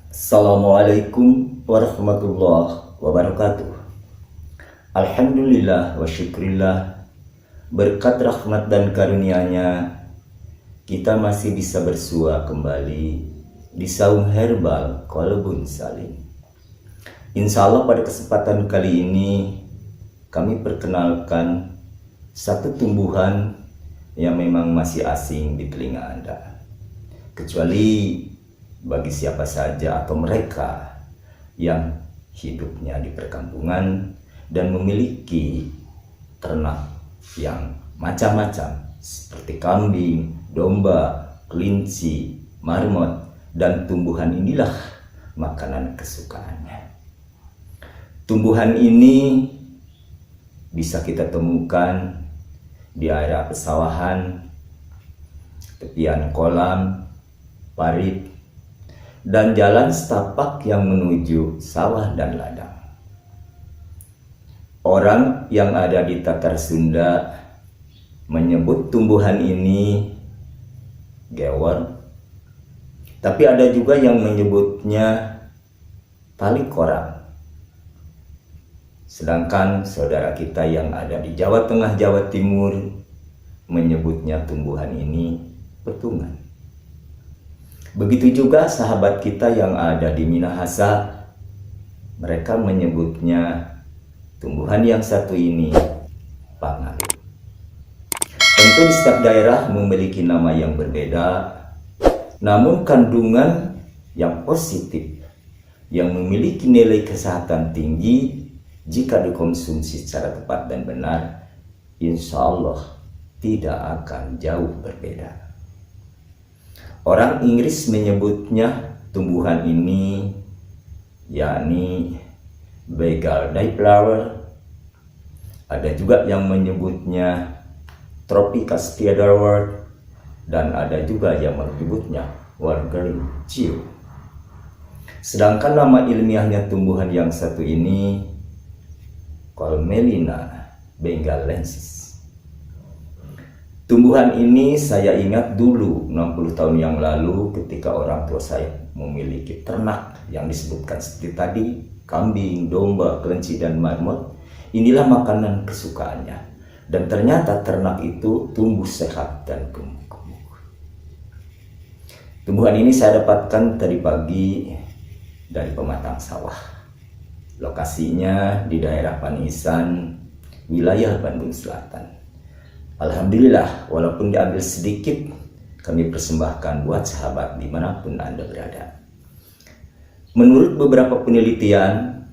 Assalamualaikum warahmatullahi wabarakatuh. Alhamdulillah wa syukrillah, berkat rahmat dan karunia-Nya kita masih bisa bersua kembali di saung herbal Qalbun Salim. Insya Allah pada kesempatan kali ini kami perkenalkan satu tumbuhan yang memang masih asing di telinga Anda, kecuali bagi siapa saja atau mereka yang hidupnya di perkampungan dan memiliki ternak yang macam-macam seperti kambing, domba, kelinci, marmot, dan tumbuhan inilah makanan kesukaannya. Tumbuhan ini bisa kita temukan di area pesawahan, tepian kolam, parit, dan jalan setapak yang menuju sawah dan ladang. Orang yang ada di Tatar Sunda menyebut tumbuhan ini gewor, tapi ada juga yang menyebutnya tali korang. Sedangkan saudara kita yang ada di Jawa Tengah, Jawa Timur menyebutnya tumbuhan ini petungan. Begitu juga sahabat kita yang ada di Minahasa, mereka menyebutnya tumbuhan yang satu ini pangalu. Tentu di setiap daerah memiliki nama yang berbeda, namun kandungan yang positif yang memiliki nilai kesehatan tinggi jika dikonsumsi secara tepat dan benar, insya Allah tidak akan jauh berbeda. Orang Inggris menyebutnya tumbuhan ini yakni Begal Dayflower. Ada juga yang menyebutnya Tropica spiderwort, dan ada juga yang menyebutnya Wargering Chiu. Sedangkan nama ilmiahnya tumbuhan yang satu ini Colmelina bengalensis. Tumbuhan ini saya ingat dulu 60 tahun yang lalu ketika orang tua saya memiliki ternak yang disebutkan seperti tadi, kambing, domba, kelinci, dan marmot. Inilah makanan kesukaannya. Dan ternyata ternak itu tumbuh sehat dan gemuk. Tumbuhan ini saya dapatkan tadi pagi dari pematang sawah. Lokasinya di daerah Panisan, wilayah Bandung Selatan. Alhamdulillah, walaupun diambil sedikit, kami persembahkan buat sahabat dimanapun Anda berada. Menurut beberapa penelitian,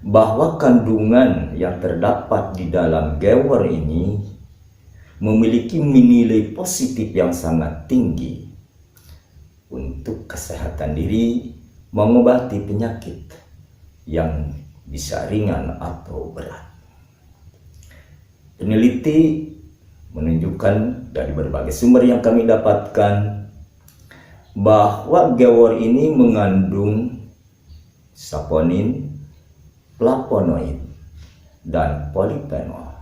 bahwa kandungan yang terdapat di dalam gewor ini memiliki nilai positif yang sangat tinggi untuk kesehatan diri, mengobati penyakit yang bisa ringan atau berat. Peneliti menunjukkan dari berbagai sumber yang kami dapatkan bahwa gewor ini mengandung saponin, flavonoid, dan polifenol.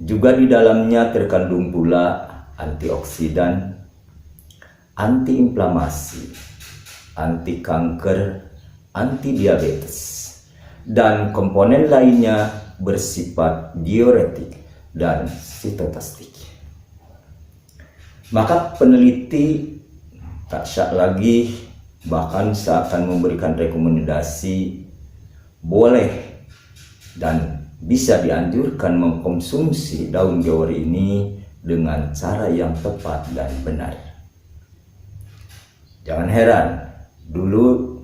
Juga di dalamnya terkandung pula antioksidan, antiinflamasi, anti kanker, anti diabetes, dan komponen lainnya bersifat diuretik dan sitotastik. Maka peneliti tak syak lagi, bahkan seakan memberikan rekomendasi boleh dan bisa dianjurkan mengkonsumsi daun gewor ini dengan cara yang tepat dan benar. Jangan heran, dulu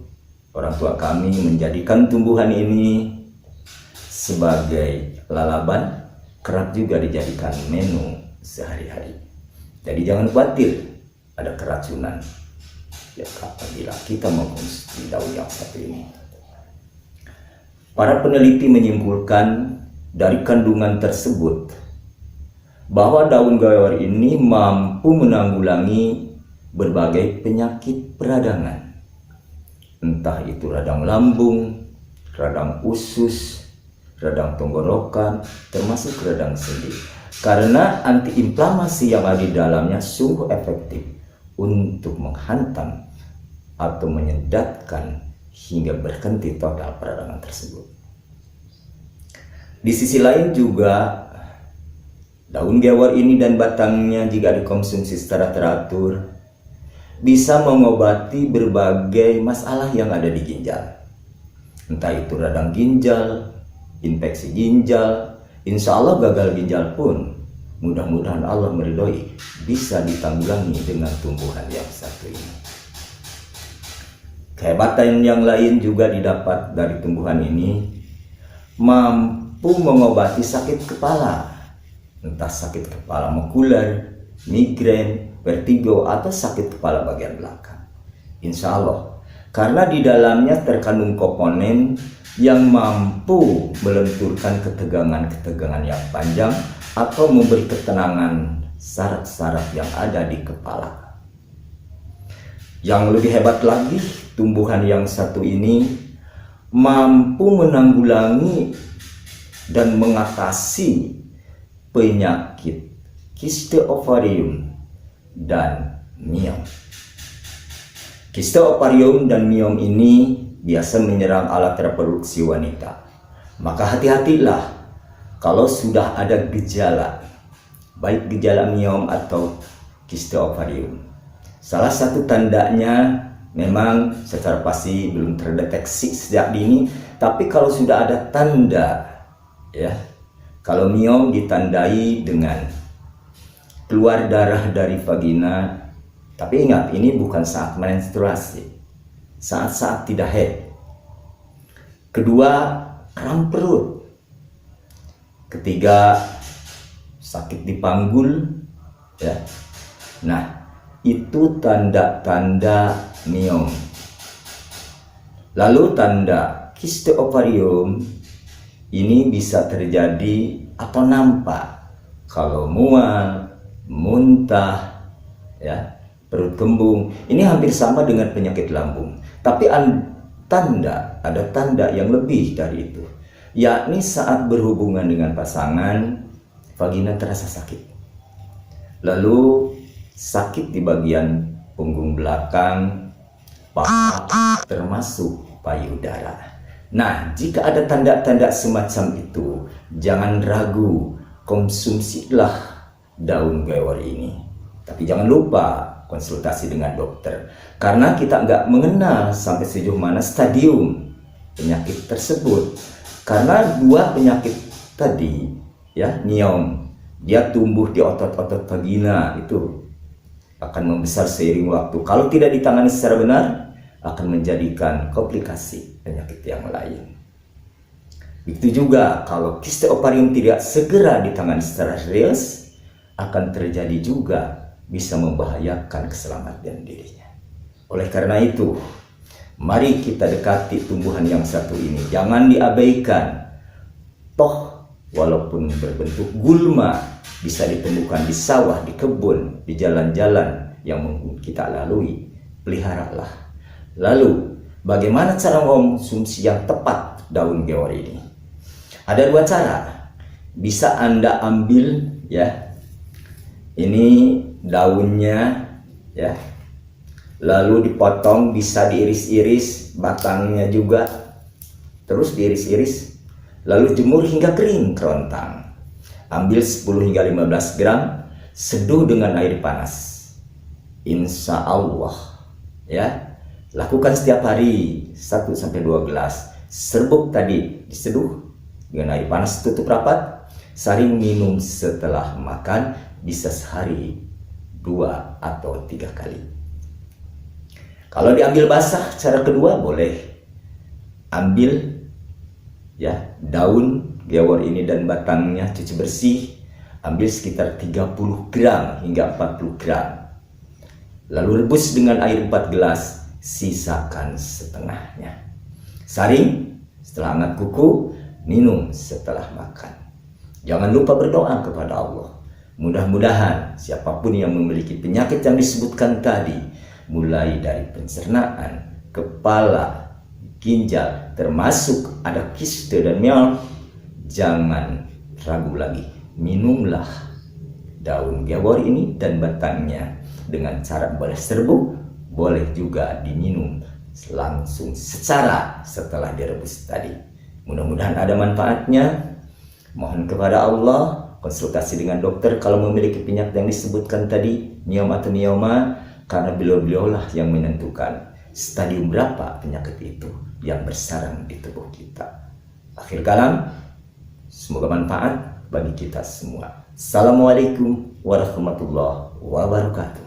orang tua kami menjadikan tumbuhan ini sebagai lalaban, kerap juga dijadikan menu sehari-hari. Jadi jangan khawatir ada keracunan ya apabila kita mengkonsumsi daun yang satu ini. Para peneliti menyimpulkan dari kandungan tersebut bahwa daun gewor ini mampu menanggulangi berbagai penyakit peradangan, entah itu radang lambung, radang usus, radang tenggorokan, termasuk radang sendi. Karena antiinflamasi yang ada di dalamnya sungguh efektif untuk menghantam atau menyedatkan hingga berhenti total peradangan tersebut. Di sisi lain juga daun gewor ini dan batangnya jika dikonsumsi secara teratur bisa mengobati berbagai masalah yang ada di ginjal. Entah itu radang ginjal, infeksi ginjal, insya Allah gagal ginjal pun mudah-mudahan Allah meridhoi bisa ditanggulangi dengan tumbuhan yang satu ini. Kehebatan yang lain juga didapat dari tumbuhan ini, mampu mengobati sakit kepala, entah sakit kepala mekular, migrain, vertigo, atau sakit kepala bagian belakang. Insya Allah, karena di dalamnya terkandung komponen yang mampu melenturkan ketegangan-ketegangan yang panjang atau memberi ketenangan saraf-saraf yang ada di kepala. Yang lebih hebat lagi, tumbuhan yang satu ini mampu menanggulangi dan mengatasi penyakit kiste ovarium dan miom. Kiste ovarium dan miom ini biasa menyerang alat reproduksi wanita. Maka hati-hatilah kalau sudah ada gejala, baik gejala miom atau kiste ovarium. Salah satu tandanya memang secara pasti belum terdeteksi sejak dini, tapi kalau sudah ada tanda, ya, kalau miom ditandai dengan keluar darah dari vagina, tapi ingat ini bukan saat menstruasi, saat-saat tidak haid. Kedua, kram perut. Ketiga, sakit di panggul, ya. Nah, itu tanda-tanda miom. Lalu tanda kiste ovarium ini bisa terjadi atau nampak kalau mual, muntah, ya, perut kembung. Ini hampir sama dengan penyakit lambung. Tapi ada tanda yang lebih dari itu, yakni saat berhubungan dengan pasangan, vagina terasa sakit. Lalu sakit di bagian punggung belakang, paha, termasuk payudara. Nah, jika ada tanda-tanda semacam itu, jangan ragu, konsumsilah daun gewor ini. Tapi jangan lupa konsultasi dengan dokter, karena kita nggak mengenal sampai sejauh mana stadium penyakit tersebut. Karena dua penyakit tadi, ya, miom, dia tumbuh di otot-otot vagina, itu akan membesar seiring waktu. Kalau tidak ditangani secara benar, akan menjadikan komplikasi penyakit yang lain. Begitu juga kalau kiste ovarium tidak segera ditangani secara serius, akan terjadi juga bisa membahayakan keselamatan dirinya. Oleh karena itu, mari kita dekati tumbuhan yang satu ini. Jangan diabaikan. Toh, walaupun berbentuk gulma, bisa ditemukan di sawah, di kebun, di jalan-jalan yang kita lalui. Peliharalah. Lalu, bagaimana cara mengkonsumsi yang tepat daun gewor ini? Ada dua cara. Bisa Anda ambil, ya, ini daunnya, ya, lalu dipotong, bisa diiris-iris, batangnya juga, terus diiris-iris, lalu jemur hingga kering kerontang. Ambil 10 hingga 15 gram, seduh dengan air panas. Insya Allah, ya, lakukan setiap hari 1-2 gelas. Serbuk tadi diseduh dengan air panas, tutup rapat, saring minum setelah makan, bisa sehari 2 atau 3 kali. Kalau diambil basah, cara kedua boleh ambil, ya, daun gewor ini dan batangnya, cuci bersih, ambil sekitar 30 gram hingga 40 gram. Lalu rebus dengan air 4 gelas, sisakan setengahnya. Saring, setelah hangat kuku, minum setelah makan. Jangan lupa berdoa kepada Allah. Mudah-mudahan siapapun yang memiliki penyakit yang disebutkan tadi, mulai dari pencernaan, kepala, ginjal, termasuk ada kiste dan miom, jangan ragu lagi, minumlah daun gewor ini dan batangnya dengan cara boleh serbuk, boleh juga diminum langsung secara setelah direbus tadi. Mudah-mudahan ada manfaatnya. Mohon kepada Allah, konsultasi dengan dokter kalau memiliki penyakit yang disebutkan tadi, mioma atau mioma, karena beliau-beliaulah yang menentukan stadium berapa penyakit itu yang bersarang di tubuh kita. Akhir kalam, semoga manfaat bagi kita semua. Assalamualaikum warahmatullahi wabarakatuh.